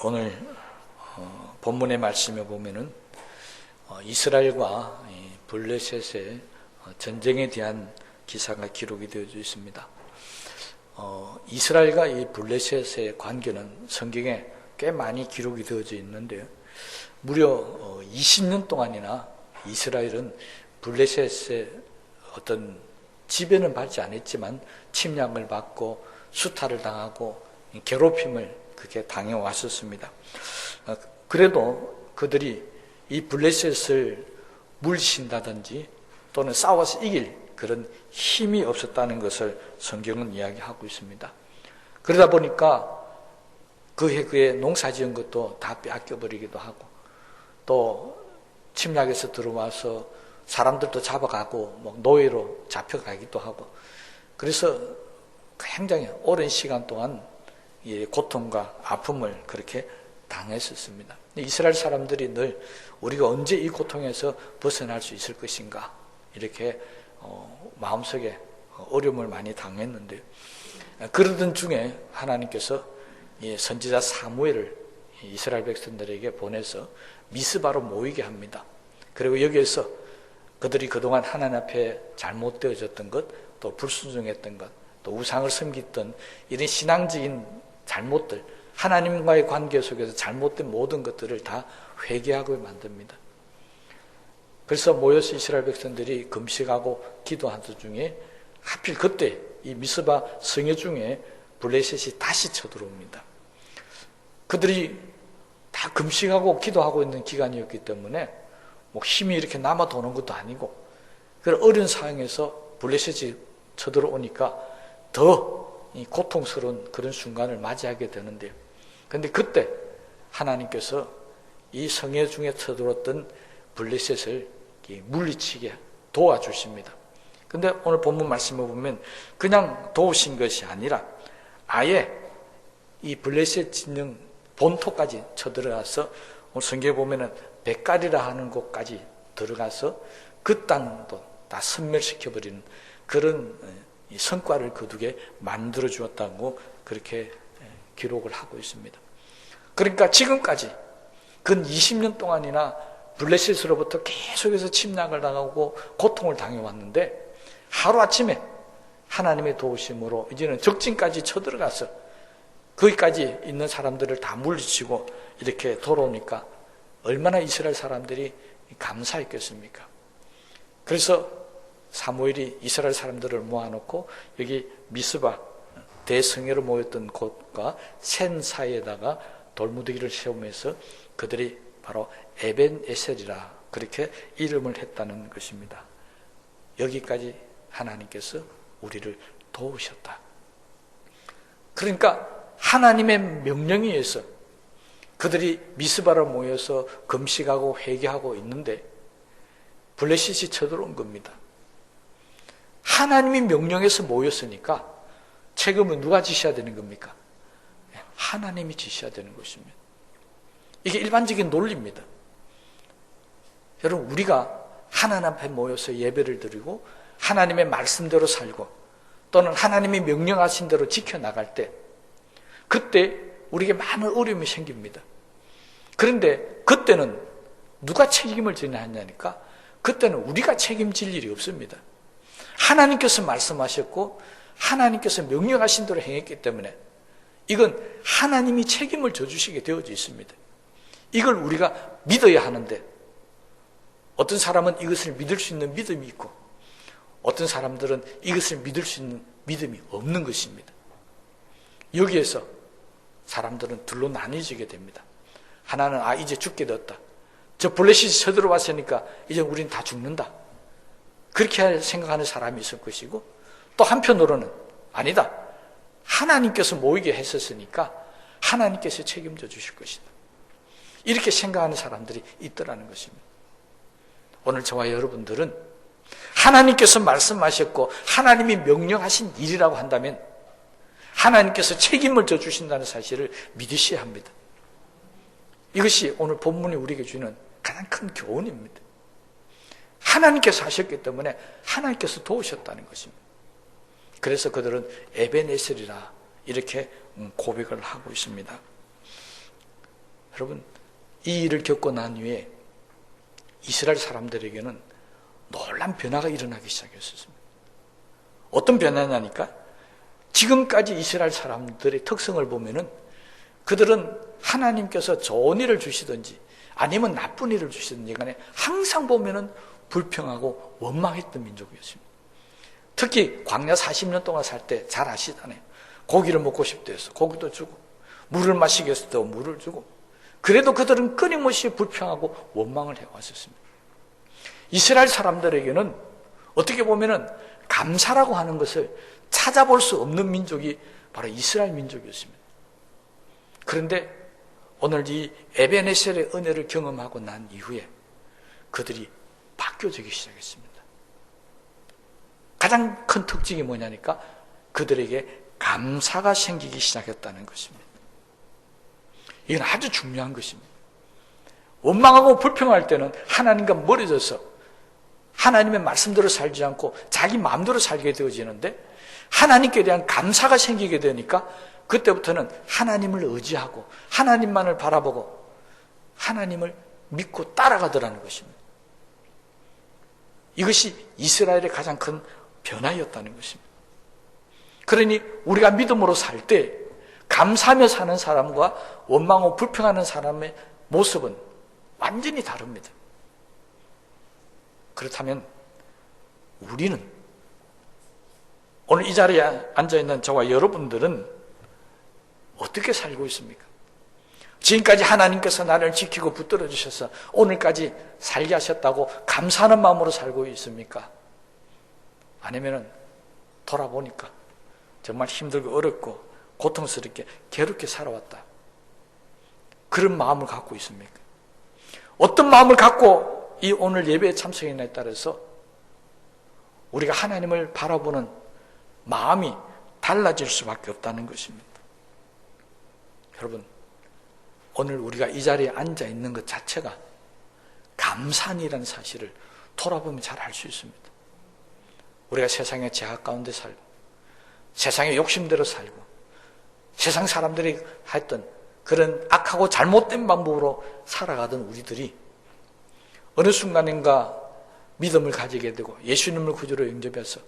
오늘 본문의 말씀에 보면은 이스라엘과 블레셋의 전쟁에 대한 기사가 기록이 되어져 있습니다. 이스라엘과 이 블레셋의 관계는 성경에 꽤 많이 기록이 되어져 있는데요. 무려 20년 동안이나 이스라엘은 블레셋의 어떤 지배는 받지 않았지만 침략을 받고 수탈을 당하고 괴롭힘을 그렇게 당해왔었습니다. 그래도 그들이 이 블레셋을 물리친다든지 또는 싸워서 이길 그런 힘이 없었다는 것을 성경은 이야기하고 있습니다. 그러다 보니까 그해 농사지은 것도 다 빼앗겨버리기도 하고 또 침략에서 들어와서 사람들도 잡아가고 노예로 잡혀가기도 하고 그래서 굉장히 오랜 시간 동안 고통과 아픔을 그렇게 당했었습니다. 이스라엘 사람들이 늘 우리가 언제 이 고통에서 벗어날 수 있을 것인가 이렇게 마음속에 어려움을 많이 당했는데 그러던 중에 하나님께서 선지자 사무엘을 이스라엘 백성들에게 보내서 미스바로 모이게 합니다. 그리고 여기에서 그들이 그동안 하나님 앞에 잘못되어졌던 것, 또 불순종했던 것, 또 우상을 섬겼던 이런 신앙적인 잘못들, 하나님과의 관계 속에서 잘못된 모든 것들을 다 회개하고 만듭니다. 그래서 모여서 이스라엘 백성들이 금식하고 기도하던 중에 하필 그때 이 미스바 성회 중에 블레셋이 다시 쳐들어옵니다. 그들이 다 금식하고 기도하고 있는 기간이었기 때문에 힘이 이렇게 남아 도는 것도 아니고 그런 어려운 상황에서 블레셋이 쳐들어오니까 더 고통스러운 그런 순간을 맞이하게 되는데요. 그런데 그때 하나님께서 이 성회 중에 쳐들어왔던 블레셋을 물리치게 도와주십니다. 그런데 오늘 본문 말씀을 보면 그냥 도우신 것이 아니라 아예 이 블레셋 진영 본토까지 쳐들어가서 오늘 성경에 보면은 백갈이라 하는 곳까지 들어가서 그 땅도 다 섬멸시켜버리는 그런 성과를 거두게 만들어 주었다고 그렇게 기록을 하고 있습니다. 그러니까 지금까지 근 20년 동안이나 블레셋으로부터 계속해서 침략을 당하고 고통을 당해왔는데 하루아침에 하나님의 도우심으로 이제는 적진까지 쳐들어가서 거기까지 있는 사람들을 다 물리치고 이렇게 돌아오니까 얼마나 이스라엘 사람들이 감사했겠습니까? 그래서 사무엘이 이스라엘 사람들을 모아놓고 여기 미스바 대성회로 모였던 곳과 센 사이에다가 돌무더기를 세우면서 그들이 바로 에벤에셀이라 그렇게 이름을 했다는 것입니다. 여기까지 하나님께서 우리를 도우셨다. 그러니까 하나님의 명령에 의해서 그들이 미스바로 모여서 금식하고 회개하고 있는데 블레셋이 쳐들어온 겁니다. 하나님이 명령해서 모였으니까 책임은 누가 지셔야 되는 겁니까? 하나님이 지셔야 되는 것입니다. 이게 일반적인 논리입니다. 여러분 우리가 하나님 앞에 모여서 예배를 드리고 하나님의 말씀대로 살고 또는 하나님이 명령하신 대로 지켜나갈 때 그때 우리에게 많은 어려움이 생깁니다. 그런데 그때는 누가 책임을 져야 하냐니까 그때는 우리가 책임질 일이 없습니다. 하나님께서 말씀하셨고 하나님께서 명령하신 대로 행했기 때문에 이건 하나님이 책임을 져주시게 되어져 있습니다. 이걸 우리가 믿어야 하는데 어떤 사람은 이것을 믿을 수 있는 믿음이 있고 어떤 사람들은 이것을 믿을 수 있는 믿음이 없는 것입니다. 여기에서 사람들은 둘로 나뉘어지게 됩니다. 하나는 이제 죽게 되었다. 저 블레셋이 쳐들어왔으니까 이제 우린 다 죽는다. 그렇게 생각하는 사람이 있을 것이고 또 한편으로는 아니다. 하나님께서 모이게 했었으니까 하나님께서 책임져 주실 것이다. 이렇게 생각하는 사람들이 있더라는 것입니다. 오늘 저와 여러분들은 하나님께서 말씀하셨고 하나님이 명령하신 일이라고 한다면 하나님께서 책임을 져 주신다는 사실을 믿으셔야 합니다. 이것이 오늘 본문이 우리에게 주는 가장 큰 교훈입니다. 하나님께서 하셨기 때문에 하나님께서 도우셨다는 것입니다. 그래서 그들은 에벤에셀이라 이렇게 고백을 하고 있습니다. 여러분, 이 일을 겪고 난 후에 이스라엘 사람들에게는 놀라운 변화가 일어나기 시작했습니다. 어떤 변화냐니까, 지금까지 이스라엘 사람들의 특성을 보면은 그들은 하나님께서 좋은 일을 주시든지 아니면 나쁜 일을 주시든지 간에 항상 보면은 불평하고 원망했던 민족이었습니다. 특히 광야 40년 동안 살 때 잘 아시잖아요. 고기를 먹고 싶다 해서 고기도 주고, 물을 마시겠을 때 물을 주고, 그래도 그들은 끊임없이 불평하고 원망을 해왔었습니다. 이스라엘 사람들에게는 어떻게 보면은 감사라고 하는 것을 찾아볼 수 없는 민족이 바로 이스라엘 민족이었습니다. 그런데 오늘 이 에베네셀의 은혜를 경험하고 난 이후에 그들이 바뀌어지기 시작했습니다. 가장 큰 특징이 뭐냐니까, 그들에게 감사가 생기기 시작했다는 것입니다. 이건 아주 중요한 것입니다. 원망하고 불평할 때는 하나님과 멀어져서 하나님의 말씀대로 살지 않고 자기 마음대로 살게 되어지는데, 하나님께 대한 감사가 생기게 되니까 그때부터는 하나님을 의지하고 하나님만을 바라보고 하나님을 믿고 따라가더라는 것입니다. 이것이 이스라엘의 가장 큰 변화였다는 것입니다. 그러니 우리가 믿음으로 살 때 감사하며 사는 사람과 원망하고 불평하는 사람의 모습은 완전히 다릅니다. 그렇다면 우리는 오늘 이 자리에 앉아있는 저와 여러분들은 어떻게 살고 있습니까? 지금까지 하나님께서 나를 지키고 붙들어 주셔서 오늘까지 살게 하셨다고 감사하는 마음으로 살고 있습니까? 아니면 돌아보니까 정말 힘들고 어렵고 고통스럽게 괴롭게 살아왔다, 그런 마음을 갖고 있습니까? 어떤 마음을 갖고 이 오늘 예배에 참석했냐에 따라서 우리가 하나님을 바라보는 마음이 달라질 수밖에 없다는 것입니다. 여러분, 오늘 우리가 이 자리에 앉아 있는 것 자체가 감사이라는 사실을 돌아보면 잘 알 수 있습니다. 우리가 세상의 제약 가운데 살고 세상의 욕심대로 살고 세상 사람들이 했던 그런 악하고 잘못된 방법으로 살아가던 우리들이 어느 순간인가 믿음을 가지게 되고 예수님을 구주로 영접해서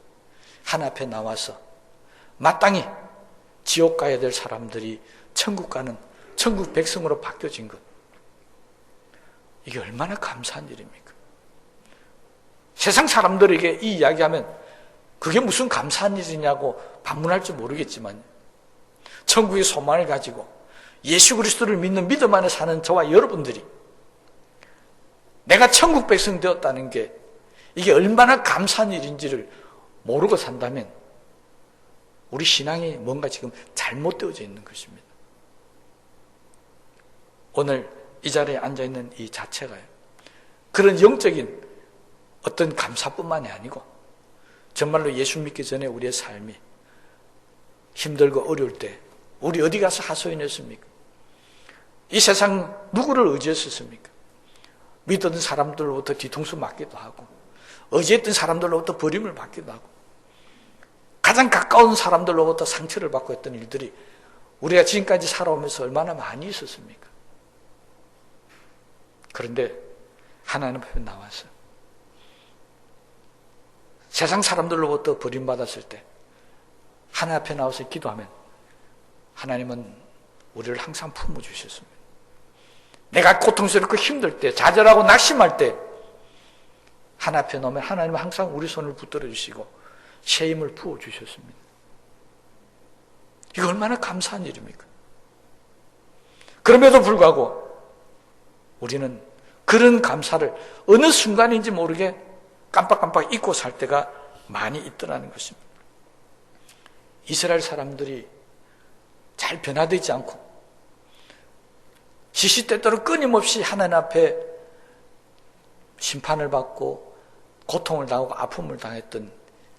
하나님 앞에 나와서 마땅히 지옥 가야 될 사람들이 천국 가는 천국 백성으로 바뀌어진 것, 이게 얼마나 감사한 일입니까? 세상 사람들에게 이 이야기하면 그게 무슨 감사한 일이냐고 반문할지 모르겠지만, 천국의 소망을 가지고 예수 그리스도를 믿는 믿음 안에 사는 저와 여러분들이 내가 천국 백성 되었다는 게 이게 얼마나 감사한 일인지를 모르고 산다면 우리 신앙이 뭔가 지금 잘못되어져 있는 것입니다. 오늘 이 자리에 앉아있는 이 자체가요, 그런 영적인 어떤 감사뿐만이 아니고 정말로 예수 믿기 전에 우리의 삶이 힘들고 어려울 때 우리 어디 가서 하소연했습니까? 이 세상 누구를 의지했었습니까? 믿었던 사람들로부터 뒤통수 맞기도 하고 의지했던 사람들로부터 버림을 받기도 하고 가장 가까운 사람들로부터 상처를 받고 했던 일들이 우리가 지금까지 살아오면서 얼마나 많이 있었습니까? 그런데 하나님 앞에 나와서 세상 사람들로부터 버림받았을 때 하나님 앞에 나와서 기도하면 하나님은 우리를 항상 품어주셨습니다. 내가 고통스럽고 힘들 때, 좌절하고 낙심할 때 하나님 앞에 놓으면 하나님은 항상 우리 손을 붙들어 주시고 새 힘을 부어주셨습니다. 이거 얼마나 감사한 일입니까? 그럼에도 불구하고 우리는 그런 감사를 어느 순간인지 모르게 깜빡깜빡 잊고 살 때가 많이 있더라는 것입니다. 이스라엘 사람들이 잘 변화되지 않고 시시때때로 끊임없이 하나님 앞에 심판을 받고 고통을 당하고 아픔을 당했던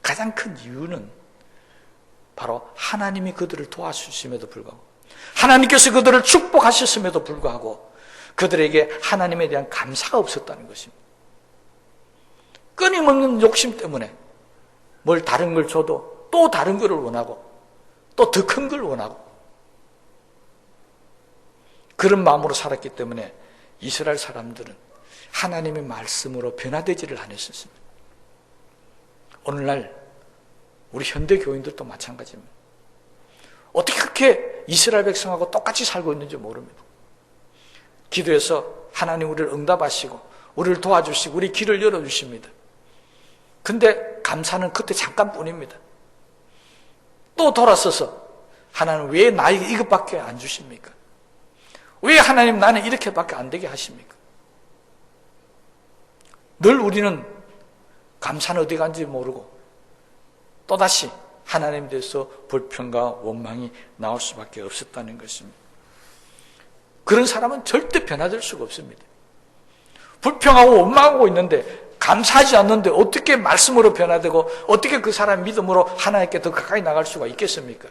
가장 큰 이유는 바로 하나님이 그들을 도와주심에도 불구하고 하나님께서 그들을 축복하셨음에도 불구하고 그들에게 하나님에 대한 감사가 없었다는 것입니다. 끊임없는 욕심 때문에 뭘 다른 걸 줘도 또 다른 걸 원하고 또 더 큰 걸 원하고 그런 마음으로 살았기 때문에 이스라엘 사람들은 하나님의 말씀으로 변화되지를 않았습니다. 오늘날 우리 현대 교인들도 마찬가지입니다. 어떻게 그렇게 이스라엘 백성하고 똑같이 살고 있는지 모릅니다. 기도해서 하나님 우리를 응답하시고 우리를 도와주시고 우리 길을 열어주십니다. 근데 감사는 그때 잠깐뿐입니다. 또 돌아서서 하나님 왜 나에게 이것밖에 안 주십니까? 왜 하나님 나는 이렇게밖에 안 되게 하십니까? 늘 우리는 감사는 어디 간지 모르고 또다시 하나님에 대해서 불평과 원망이 나올 수밖에 없었다는 것입니다. 그런 사람은 절대 변화될 수가 없습니다. 불평하고 원망하고 있는데 감사하지 않는데 어떻게 말씀으로 변화되고 어떻게 그 사람 믿음으로 하나님께 더 가까이 나갈 수가 있겠습니까?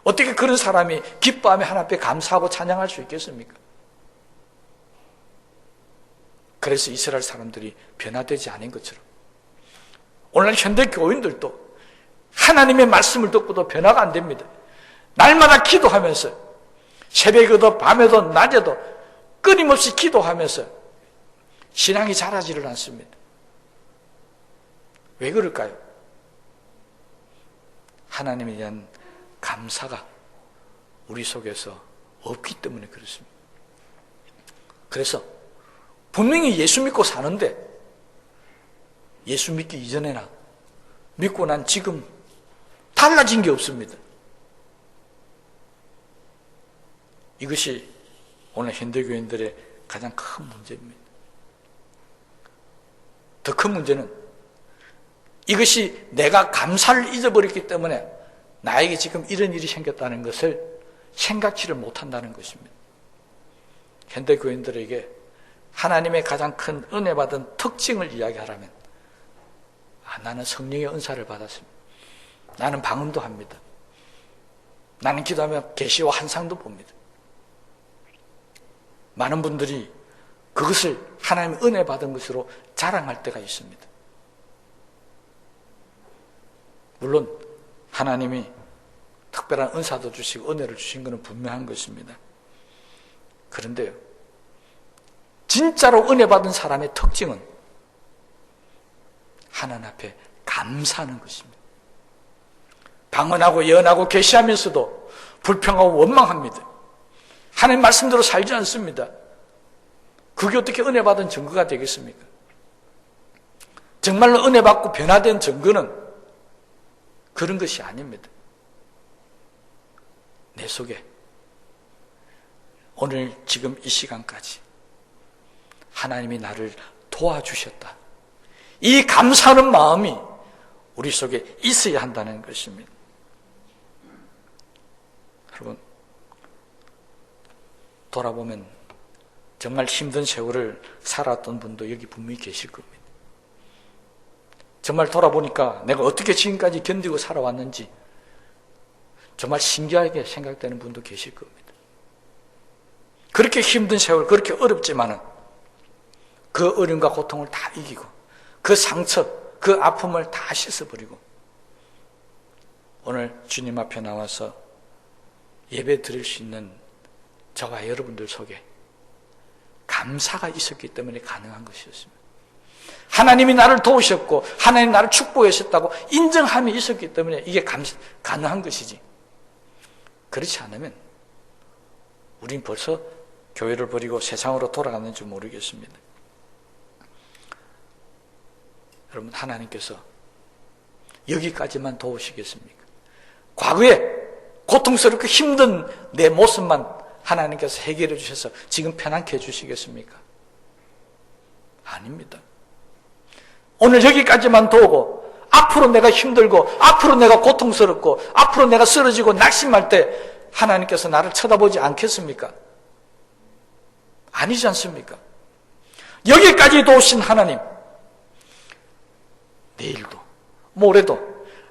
어떻게 그런 사람이 기뻐하며 하나님 앞에 감사하고 찬양할 수 있겠습니까? 그래서 이스라엘 사람들이 변화되지 않은 것처럼 오늘 현대 교인들도 하나님의 말씀을 듣고도 변화가 안 됩니다. 날마다 기도하면서 새벽에도 밤에도 낮에도 끊임없이 기도하면서 신앙이 자라지를 않습니다. 왜 그럴까요? 하나님에 대한 감사가 우리 속에서 없기 때문에 그렇습니다. 그래서 분명히 예수 믿고 사는데 예수 믿기 이전에나 믿고 난 지금 달라진 게 없습니다. 이것이 오늘 현대교인들의 가장 큰 문제입니다. 더 큰 문제는 이것이 내가 감사를 잊어버렸기 때문에 나에게 지금 이런 일이 생겼다는 것을 생각지를 못한다는 것입니다. 현대교인들에게 하나님의 가장 큰 은혜 받은 특징을 이야기하라면 나는 성령의 은사를 받았습니다. 나는 방언도 합니다. 나는 기도하며 계시와 환상도 봅니다. 많은 분들이 그것을 하나님의 은혜 받은 것으로 자랑할 때가 있습니다. 물론 하나님이 특별한 은사도 주시고 은혜를 주신 것은 분명한 것입니다. 그런데요, 진짜로 은혜 받은 사람의 특징은 하나님 앞에 감사하는 것입니다. 방언하고 예언하고 계시하면서도 불평하고 원망합니다. 하나님 말씀대로 살지 않습니다. 그게 어떻게 은혜 받은 증거가 되겠습니까? 정말로 은혜 받고 변화된 증거는 그런 것이 아닙니다. 내 속에 오늘 지금 이 시간까지 하나님이 나를 도와주셨다. 이 감사하는 마음이 우리 속에 있어야 한다는 것입니다. 여러분, 돌아보면 정말 힘든 세월을 살았던 분도 여기 분명히 계실 겁니다. 정말 돌아보니까 내가 어떻게 지금까지 견디고 살아왔는지 정말 신기하게 생각되는 분도 계실 겁니다. 그렇게 힘든 세월, 그렇게 어렵지만은 그 어려움과 고통을 다 이기고 그 상처, 그 아픔을 다 씻어버리고 오늘 주님 앞에 나와서 예배 드릴 수 있는 저와 여러분들 속에 감사가 있었기 때문에 가능한 것이었습니다. 하나님이 나를 도우셨고 하나님이 나를 축복하셨다고 인정함이 있었기 때문에 이게 가능한 것이지, 그렇지 않으면 우린 벌써 교회를 버리고 세상으로 돌아가는 줄 모르겠습니다. 여러분, 하나님께서 여기까지만 도우시겠습니까? 과거에 고통스럽고 힘든 내 모습만 하나님께서 해결해 주셔서 지금 편안케 해주시겠습니까? 아닙니다. 오늘 여기까지만 도우고 앞으로 내가 힘들고 앞으로 내가 고통스럽고 앞으로 내가 쓰러지고 낙심할 때 하나님께서 나를 쳐다보지 않겠습니까? 아니지 않습니까? 여기까지 도우신 하나님, 내일도 모레도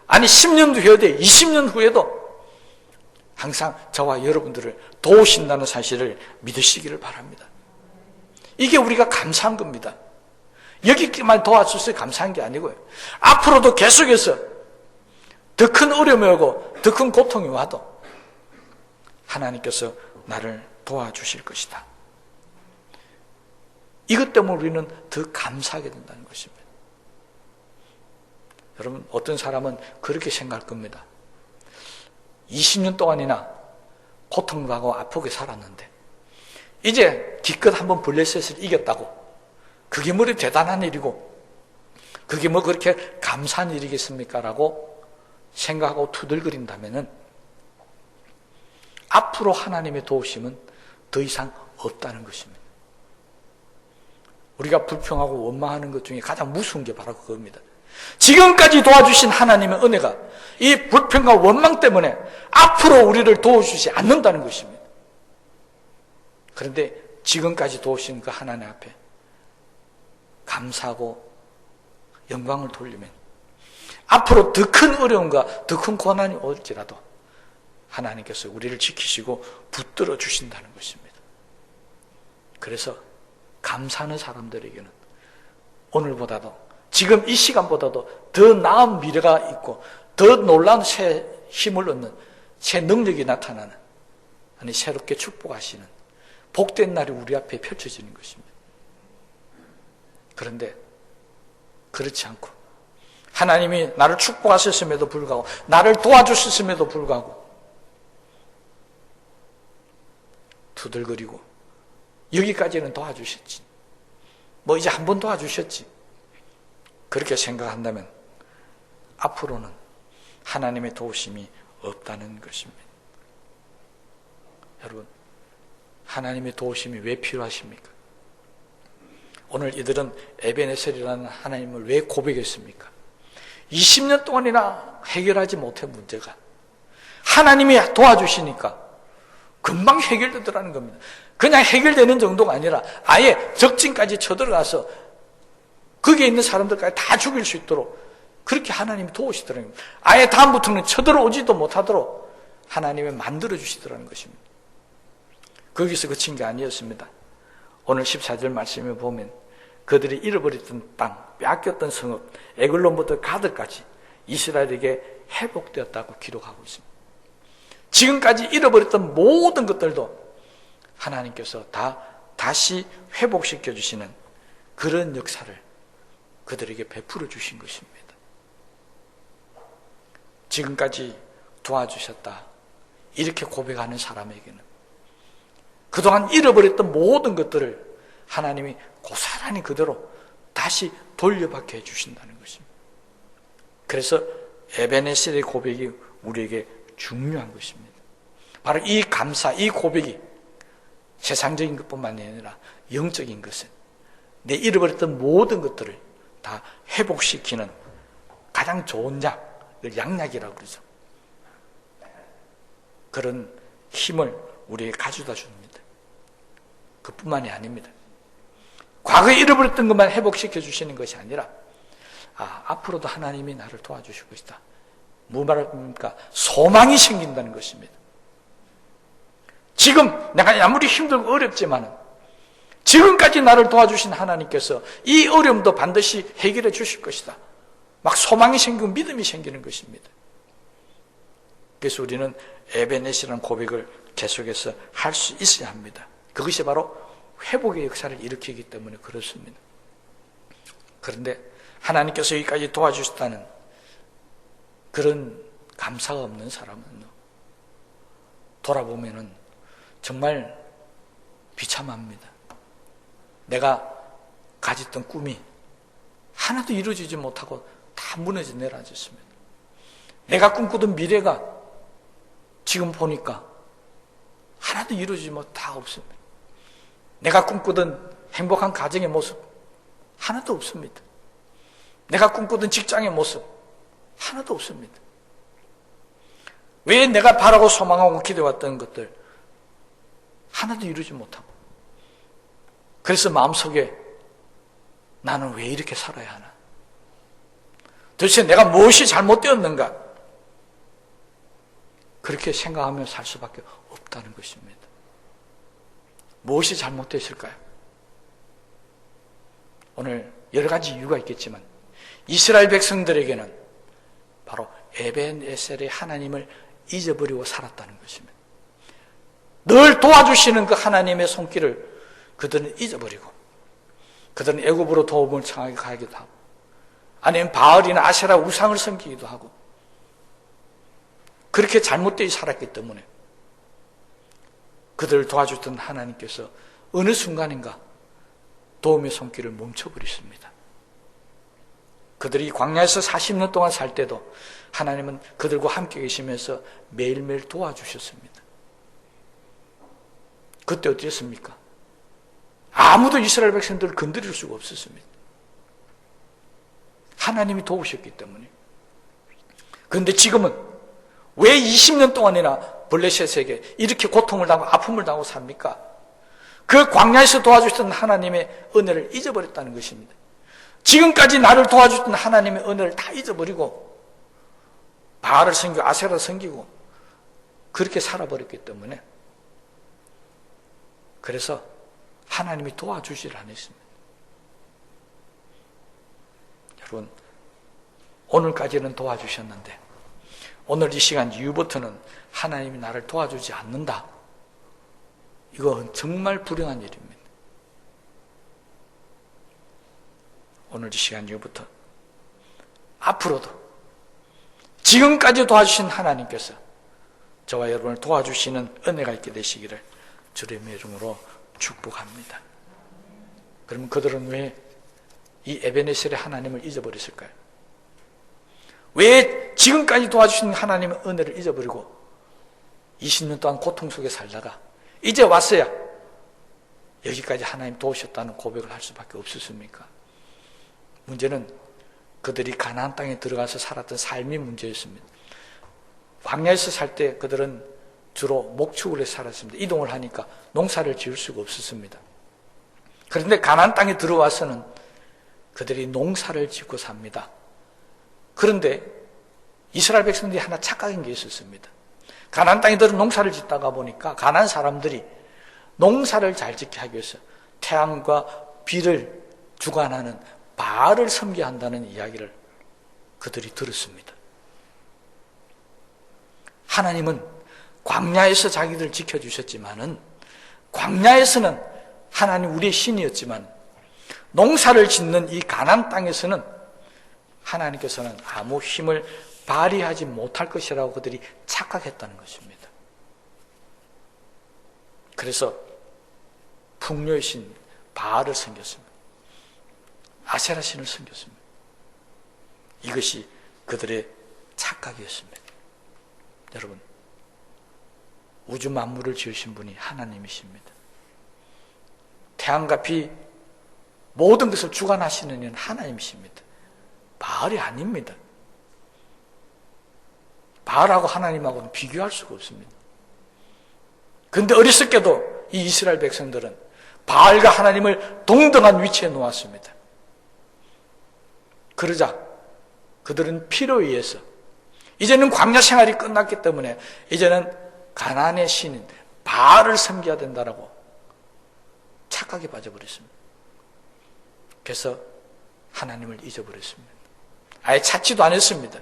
아니 10년 후에도 20년 후에도 항상 저와 여러분들을 도우신다는 사실을 믿으시기를 바랍니다. 이게 우리가 감사한 겁니다. 여기만 도와주셔서 감사한 게 아니고요, 앞으로도 계속해서 더 큰 어려움이 오고 더 큰 고통이 와도 하나님께서 나를 도와주실 것이다. 이것 때문에 우리는 더 감사하게 된다는 것입니다. 여러분, 어떤 사람은 그렇게 생각할 겁니다. 20년 동안이나 고통하고 아프게 살았는데 이제 기껏 한번 블레셋을 이겼다고 그게 뭐 대단한 일이고 그게 뭐 그렇게 감사한 일이겠습니까? 라고 생각하고 투덜거린다면은 앞으로 하나님의 도우심은 더 이상 없다는 것입니다. 우리가 불평하고 원망하는 것 중에 가장 무서운 게 바로 그겁니다. 지금까지 도와주신 하나님의 은혜가 이 불평과 원망 때문에 앞으로 우리를 도와주지 않는다는 것입니다. 그런데 지금까지 도우신 그 하나님 앞에 감사하고 영광을 돌리면 앞으로 더 큰 어려움과 더 큰 고난이 올지라도 하나님께서 우리를 지키시고 붙들어 주신다는 것입니다. 그래서 감사하는 사람들에게는 오늘보다도 지금 이 시간보다도 더 나은 미래가 있고 더 놀라운 새 힘을 얻는 새 능력이 나타나는 아니 새롭게 축복하시는 복된 날이 우리 앞에 펼쳐지는 것입니다. 그런데 그렇지 않고 하나님이 나를 축복하셨음에도 불구하고 나를 도와주셨음에도 불구하고 투덜거리고 여기까지는 도와주셨지 뭐 이제 한 번 도와주셨지 그렇게 생각한다면 앞으로는 하나님의 도우심이 없다는 것입니다. 여러분, 하나님의 도우심이 왜 필요하십니까? 오늘 이들은 에베네셀이라는 하나님을 왜 고백했습니까? 20년 동안이나 해결하지 못한 문제가 하나님이 도와주시니까 금방 해결되더라는 겁니다. 그냥 해결되는 정도가 아니라 아예 적진까지 쳐들어가서 거기에 있는 사람들까지 다 죽일 수 있도록 그렇게 하나님이 도우시더라는 겁니다. 아예 다음부터는 쳐들어오지도 못하도록 하나님이 만들어주시더라는 것입니다. 거기서 그친 게 아니었습니다. 오늘 14절 말씀에 보면 그들이 잃어버렸던 땅, 빼앗겼던 성읍, 에글론부터 가드까지 이스라엘에게 회복되었다고 기록하고 있습니다. 지금까지 잃어버렸던 모든 것들도 하나님께서 다시 회복시켜 주시는 그런 역사를 그들에게 베풀어 주신 것입니다. 지금까지 도와주셨다 이렇게 고백하는 사람에게는 그동안 잃어버렸던 모든 것들을 하나님이 고스란히 그대로 다시 돌려받게 해주신다는 것입니다. 그래서 에베네셀의 고백이 우리에게 중요한 것입니다. 바로 이 감사, 이 고백이 세상적인 것뿐만 아니라 영적인 것은 내 잃어버렸던 모든 것들을 다 회복시키는 가장 좋은 약, 양약이라고 그러죠. 그런 힘을 우리에게 가져다 줍니다. 그뿐만이 아닙니다. 과거에 잃어버렸던 것만 회복시켜 주시는 것이 아니라 앞으로도 하나님이 나를 도와주실 것이다. 뭐 말합니까? 소망이 생긴다는 것입니다. 지금 내가 아무리 힘들고 어렵지만 지금까지 나를 도와주신 하나님께서 이 어려움도 반드시 해결해 주실 것이다. 막 소망이 생기고 믿음이 생기는 것입니다. 그래서 우리는 에베넷이라는 고백을 계속해서 할 수 있어야 합니다. 그것이 바로 회복의 역사를 일으키기 때문에 그렇습니다. 그런데 하나님께서 여기까지 도와주셨다는 그런 감사가 없는 사람은 돌아보면은 정말 비참합니다. 내가 가졌던 꿈이 하나도 이루어지지 못하고 다 무너져 내려졌습니다. 내가 꿈꾸던 미래가 지금 보니까 하나도 이루어지지 못하고 없습니다. 내가 꿈꾸던 행복한 가정의 모습 하나도 없습니다. 내가 꿈꾸던 직장의 모습 하나도 없습니다. 왜 내가 바라고 소망하고 기대왔던 것들 하나도 이루지 못하고 그래서 마음속에 나는 왜 이렇게 살아야 하나? 도대체 내가 무엇이 잘못되었는가? 그렇게 생각하며 살 수밖에 없다는 것입니다. 무엇이 잘못됐을까요? 오늘 여러 가지 이유가 있겠지만 이스라엘 백성들에게는 바로 에벤에셀의 하나님을 잊어버리고 살았다는 것입니다. 늘 도와주시는 그 하나님의 손길을 그들은 잊어버리고 그들은 애굽으로 도움을 청하게 가기도 하고 아니면 바알이나 아세라 우상을 섬기기도 하고 그렇게 잘못되어 살았기 때문에 그들을 도와주던 하나님께서 어느 순간인가 도움의 손길을 멈춰버렸습니다. 그들이 광야에서 40년 동안 살 때도 하나님은 그들과 함께 계시면서 매일매일 도와주셨습니다. 그때 어땠습니까? 아무도 이스라엘 백성들을 건드릴 수가 없었습니다. 하나님이 도우셨기 때문에. 그런데 지금은 왜 20년 동안이나 블레셋에게 이렇게 고통을 당하고 아픔을 당하고 삽니까? 그 광야에서 도와주셨던 하나님의 은혜를 잊어버렸다는 것입니다. 지금까지 나를 도와주셨던 하나님의 은혜를 다 잊어버리고 바알을 섬기고 아세라를 섬기고 그렇게 살아버렸기 때문에 그래서 하나님이 도와주질 않았습니다. 여러분, 오늘까지는 도와주셨는데 오늘 이 시간 이후부터는 하나님이 나를 도와주지 않는다. 이건 정말 불행한 일입니다. 오늘 이 시간 이후부터 앞으로도 지금까지 도와주신 하나님께서 저와 여러분을 도와주시는 은혜가 있게 되시기를 주의 이름으로 축복합니다. 그럼 그들은 왜 이 에베네셀의 하나님을 잊어버렸을까요? 왜 지금까지 도와주신 하나님의 은혜를 잊어버리고 20년 동안 고통 속에 살다가 이제 왔어야 여기까지 하나님 도우셨다는 고백을 할 수밖에 없었습니까? 문제는 그들이 가나안 땅에 들어가서 살았던 삶이 문제였습니다. 광야에서 살 때 그들은 주로 목축을 해서 살았습니다. 이동을 하니까 농사를 지을 수가 없었습니다. 그런데 가나안 땅에 들어와서는 그들이 농사를 짓고 삽니다. 그런데 이스라엘 백성들이 하나 착각한 게 있었습니다. 가나안 땅에들은 농사를 짓다가 보니까 가나안 사람들이 농사를 잘 짓게 하기 위해서 태양과 비를 주관하는 바알을 섬겨야 한다는 이야기를 그들이 들었습니다. 하나님은 광야에서 자기들을 지켜주셨지만은 광야에서는 하나님 우리의 신이었지만 농사를 짓는 이 가나안 땅에서는 하나님께서는 아무 힘을 발휘하지 못할 것이라고 그들이 착각했다는 것입니다. 그래서 풍요의 신 바알을 섬겼습니다. 아세라 신을 섬겼습니다. 이것이 그들의 착각이었습니다. 여러분, 우주 만물을 지으신 분이 하나님이십니다. 태양과 비 모든 것을 주관하시는 이는 하나님이십니다. 바알이 아닙니다. 바알하고 하나님하고는 비교할 수가 없습니다. 그런데 어리석게도 이 이스라엘 백성들은 바알과 하나님을 동등한 위치에 놓았습니다. 그러자 그들은 피로 의해서 이제는 광야 생활이 끝났기 때문에 이제는 가나안의 신인 바알을 섬겨야 된다라고 착각에 빠져버렸습니다. 그래서 하나님을 잊어버렸습니다. 아예 찾지도 않았습니다.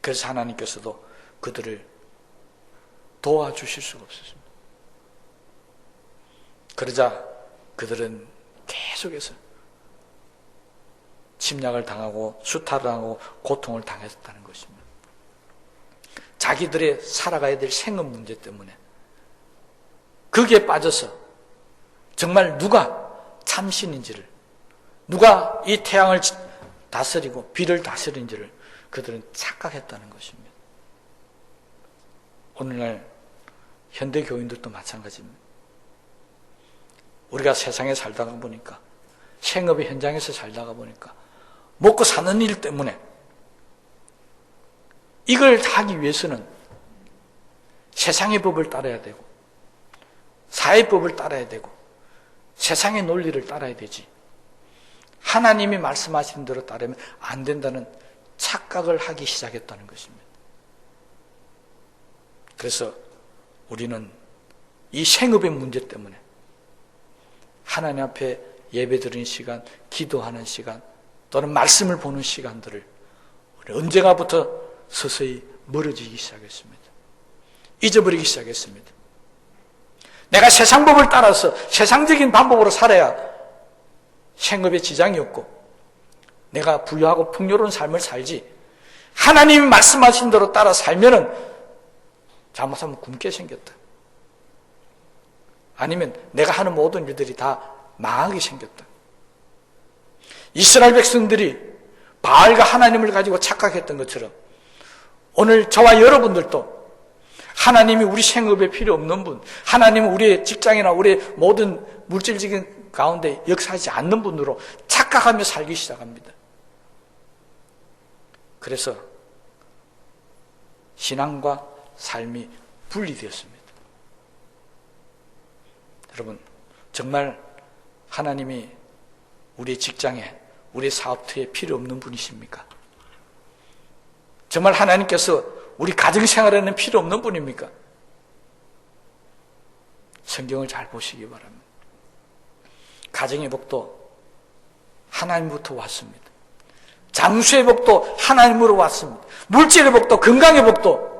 그래서 하나님께서도 그들을 도와주실 수가 없었습니다. 그러자 그들은 계속해서 침략을 당하고 수탈을 당하고 고통을 당했다는 것입니다. 자기들의 살아가야 될 생업 문제 때문에 거기에 빠져서 정말 누가 참신인지를, 누가 이 태양을 다스리고 비를 다스리는지를 그들은 착각했다는 것입니다. 오늘날 현대 교인들도 마찬가지입니다. 우리가 세상에 살다가 보니까, 생업의 현장에서 살다가 보니까 먹고 사는 일 때문에 이걸 하기 위해서는 세상의 법을 따라야 되고 사회법을 따라야 되고 세상의 논리를 따라야 되지, 하나님이 말씀하신 대로 따르면 안 된다는 착각을 하기 시작했다는 것입니다. 그래서 우리는 이 생업의 문제 때문에 하나님 앞에 예배드리는 시간, 기도하는 시간, 또는 말씀을 보는 시간들을 우리 언젠가부터 서서히 멀어지기 시작했습니다. 잊어버리기 시작했습니다. 내가 세상 법을 따라서 세상적인 방법으로 살아야 생업에 지장이 없고 내가 부유하고 풍요로운 삶을 살지, 하나님이 말씀하신 대로 따라 살면은 잘못하면 굶게 생겼다. 아니면 내가 하는 모든 일들이 다 망하게 생겼다. 이스라엘 백성들이 바알과 하나님을 가지고 착각했던 것처럼 오늘 저와 여러분들도 하나님이 우리 생업에 필요 없는 분, 하나님은 우리의 직장이나 우리의 모든 물질적인 가운데 역사하지 않는 분으로 착각하며 살기 시작합니다. 그래서 신앙과 삶이 분리되었습니다. 여러분, 정말 하나님이 우리의 직장에, 우리의 사업터에 필요 없는 분이십니까? 정말 하나님께서 우리 가정생활에는 필요 없는 분입니까? 성경을 잘 보시기 바랍니다. 가정의 복도 하나님부터 왔습니다. 장수의 복도 하나님으로 왔습니다. 물질의 복도, 건강의 복도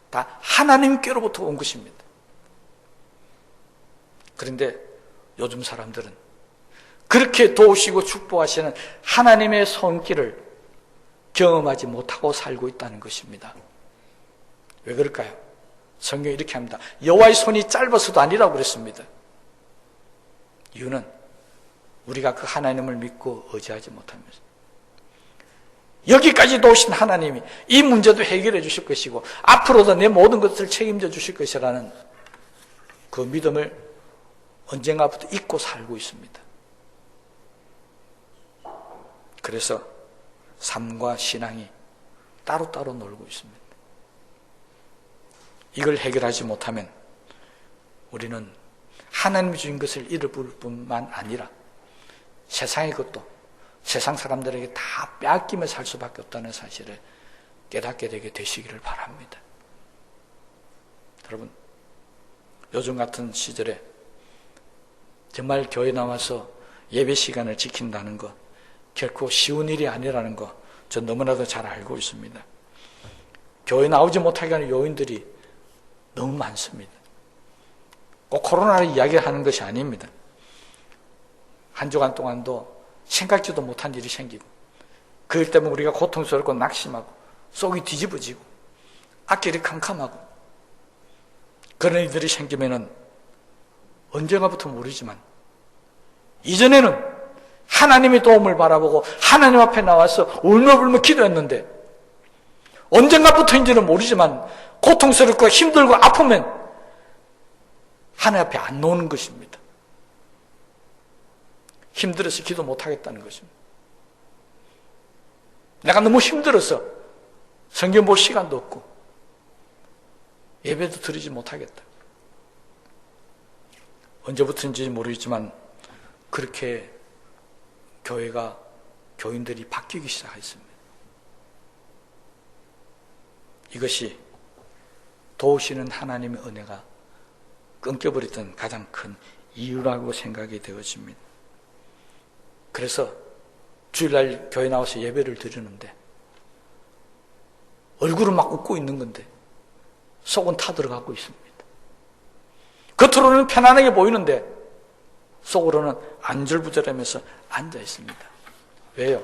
다 하나님께로부터 온 것입니다. 그런데 요즘 사람들은 그렇게 도우시고 축복하시는 하나님의 손길을 경험하지 못하고 살고 있다는 것입니다. 왜 그럴까요? 성경이 이렇게 합니다. 여호와의 손이 짧아서도 아니라고 그랬습니다. 이유는 우리가 그 하나님을 믿고 의지하지 못하면서, 여기까지 도우신 하나님이 이 문제도 해결해 주실 것이고 앞으로도 내 모든 것을 책임져 주실 것이라는 그 믿음을 언젠가부터 잊고 살고 있습니다. 그래서 삶과 신앙이 따로따로 놀고 있습니다. 이걸 해결하지 못하면 우리는 하나님이 주신 것을 잃어버릴 뿐만 아니라 세상의 것도 세상 사람들에게 다 빼앗기며 살 수밖에 없다는 사실을 깨닫게 되게 되시기를 바랍니다. 여러분, 요즘 같은 시절에 정말 교회 나와서 예배 시간을 지킨다는 것 결코 쉬운 일이 아니라는 거 전 너무나도 잘 알고 있습니다. 교회 나오지 못하게 하는 요인들이 너무 많습니다. 꼭 코로나를 이야기하는 것이 아닙니다. 한 주간 동안도 생각지도 못한 일이 생기고 그 일 때문에 우리가 고통스럽고 낙심하고 속이 뒤집어지고 앞길이 캄캄하고 그런 일들이 생기면은 언젠가부터 모르지만 이전에는 하나님의 도움을 바라보고 하나님 앞에 나와서 울며불며 기도했는데 언젠가부터인지는 모르지만 고통스럽고 힘들고 아프면 하나님 앞에 안 놓는 것입니다. 힘들어서 기도 못하겠다는 것입니다. 내가 너무 힘들어서 성경 볼 시간도 없고 예배도 드리지 못하겠다. 언제부터인지 모르겠지만 그렇게 교회가, 교인들이 바뀌기 시작했습니다. 이것이 도우시는 하나님의 은혜가 끊겨버렸던 가장 큰 이유라고 생각이 되어집니다. 그래서 주일날 교회 나와서 예배를 드리는데 얼굴은 막 웃고 있는 건데 속은 타들어가고 있습니다. 겉으로는 편안하게 보이는데 속으로는 안절부절하면서 앉아 있습니다. 왜요?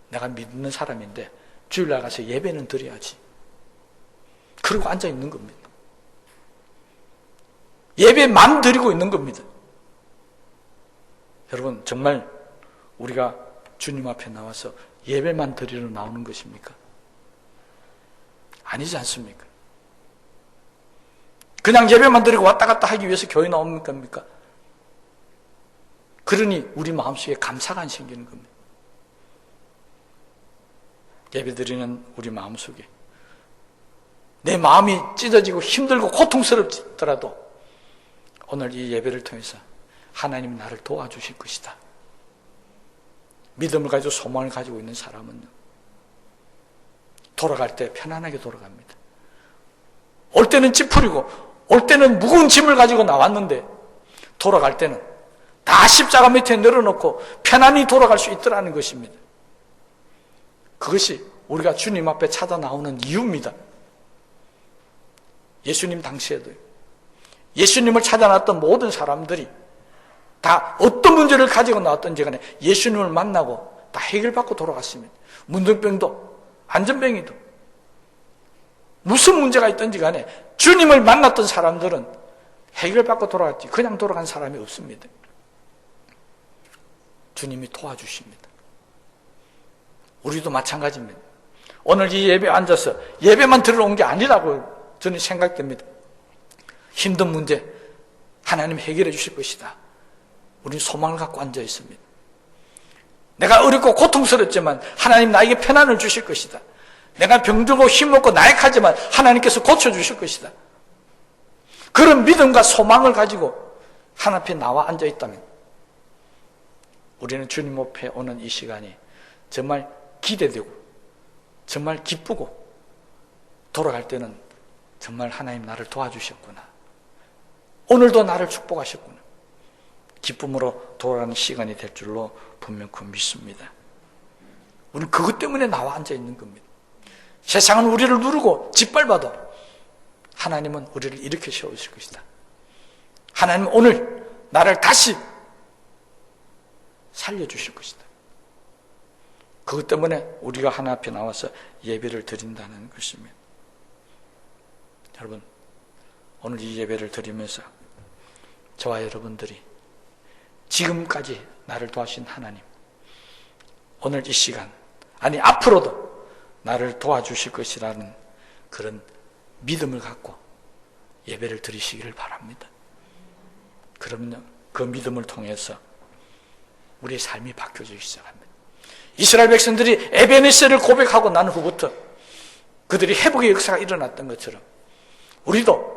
내가 믿는 사람인데 주일날 가서 예배는 드려야지. 그러고 앉아 있는 겁니다. 예배만 드리고 있는 겁니다. 여러분, 정말 우리가 주님 앞에 나와서 예배만 드리러 나오는 것입니까? 아니지 않습니까? 그냥 예배만 드리고 왔다 갔다 하기 위해서 교회 나오는 겁니까? 그러니 우리 마음속에 감사가 안 생기는 겁니다. 예배 드리는 우리 마음속에 내 마음이 찢어지고 힘들고 고통스럽더라도 오늘 이 예배를 통해서 하나님이 나를 도와주실 것이다. 믿음을 가지고 소망을 가지고 있는 사람은 돌아갈 때 편안하게 돌아갑니다. 올 때는 찌푸리고 올 때는 무거운 짐을 가지고 나왔는데 돌아갈 때는 다 십자가 밑에 내려놓고 편안히 돌아갈 수 있더라는 것입니다. 그것이 우리가 주님 앞에 찾아 나오는 이유입니다. 예수님 당시에도 예수님을 찾아 나왔던 모든 사람들이 다 어떤 문제를 가지고 나왔던지 간에 예수님을 만나고 다 해결받고 돌아갔습니다. 문둥병도 안전병이도 무슨 문제가 있든지 간에 주님을 만났던 사람들은 해결받고 돌아갔지 그냥 돌아간 사람이 없습니다. 주님이 도와주십니다. 우리도 마찬가지입니다. 오늘 이 예배에 앉아서 예배만 들으러 온 게 아니라고 저는 생각됩니다. 힘든 문제 하나님 해결해 주실 것이다. 우리는 소망을 갖고 앉아 있습니다. 내가 어렵고 고통스럽지만 하나님 나에게 편안을 주실 것이다. 내가 병들고 힘없고 나약하지만 하나님께서 고쳐주실 것이다. 그런 믿음과 소망을 가지고 하나님 앞에 나와 앉아 있다면 우리는 주님 앞에 오는 이 시간이 정말 기대되고 정말 기쁘고 돌아갈 때는 정말 하나님 나를 도와주셨구나. 오늘도 나를 축복하셨구나. 기쁨으로 돌아가는 시간이 될 줄로 분명히 믿습니다. 우리는 그것 때문에 나와 앉아 있는 겁니다. 세상은 우리를 누르고 짓밟아도 하나님은 우리를 일으켜 세우실 것이다. 하나님은 오늘 나를 다시 살려주실 것이다. 그것 때문에 우리가 하나님 앞에 나와서 예배를 드린다는 것입니다. 여러분, 오늘 이 예배를 드리면서 저와 여러분들이 지금까지 나를 도와주신 하나님, 오늘 이 시간, 아니 앞으로도 나를 도와주실 것이라는 그런 믿음을 갖고 예배를 드리시기를 바랍니다. 그러면 그 믿음을 통해서 우리의 삶이 바뀌어지기 시작합니다. 이스라엘 백성들이 에베네셀을 고백하고 난 후부터 그들이 회복의 역사가 일어났던 것처럼 우리도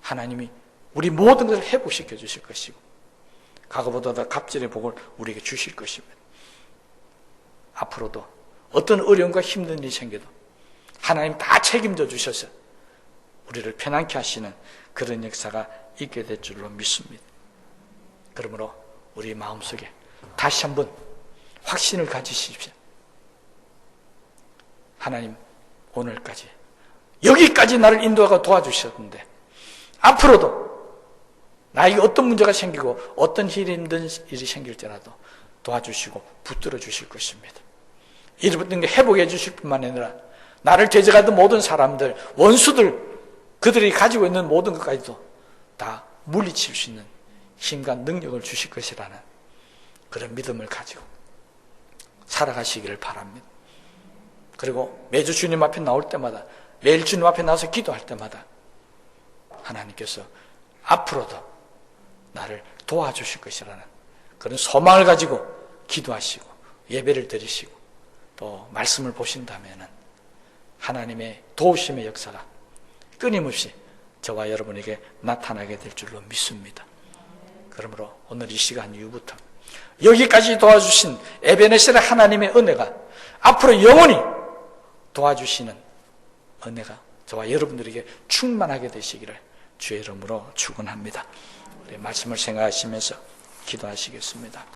하나님이 우리 모든 것을 회복시켜 주실 것이고 과거보다 더 갑절의 복을 우리에게 주실 것입니다. 앞으로도 어떤 어려움과 힘든 일이 생겨도 하나님 다 책임져 주셔서 우리를 편안케 하시는 그런 역사가 있게 될 줄로 믿습니다. 그러므로 우리 마음속에 다시 한번 확신을 가지십시오. 하나님, 오늘까지 여기까지 나를 인도하고 도와주셨는데 앞으로도 나에게 어떤 문제가 생기고 어떤 힘든 일이 생길지라도 도와주시고 붙들어 주실 것입니다. 이런 게 회복해 주실 뿐만 아니라 나를 대적하던 모든 사람들, 원수들, 그들이 가지고 있는 모든 것까지도 다 물리칠 수 있는 힘과 능력을 주실 것이라는 그런 믿음을 가지고 살아가시기를 바랍니다. 그리고 매주 주님 앞에 나올 때마다, 매일 주님 앞에 나와서 기도할 때마다 하나님께서 앞으로도 나를 도와주실 것이라는 그런 소망을 가지고 기도하시고 예배를 드리시고 또 말씀을 보신다면 하나님의 도우심의 역사가 끊임없이 저와 여러분에게 나타나게 될 줄로 믿습니다. 그러므로 오늘 이 시간 이후부터 여기까지 도와주신 에베네셀의 하나님의 은혜가 앞으로 영원히 도와주시는 은혜가 저와 여러분들에게 충만하게 되시기를 주의 이름으로 축원합니다. 우리 말씀을 생각하시면서 기도하시겠습니다.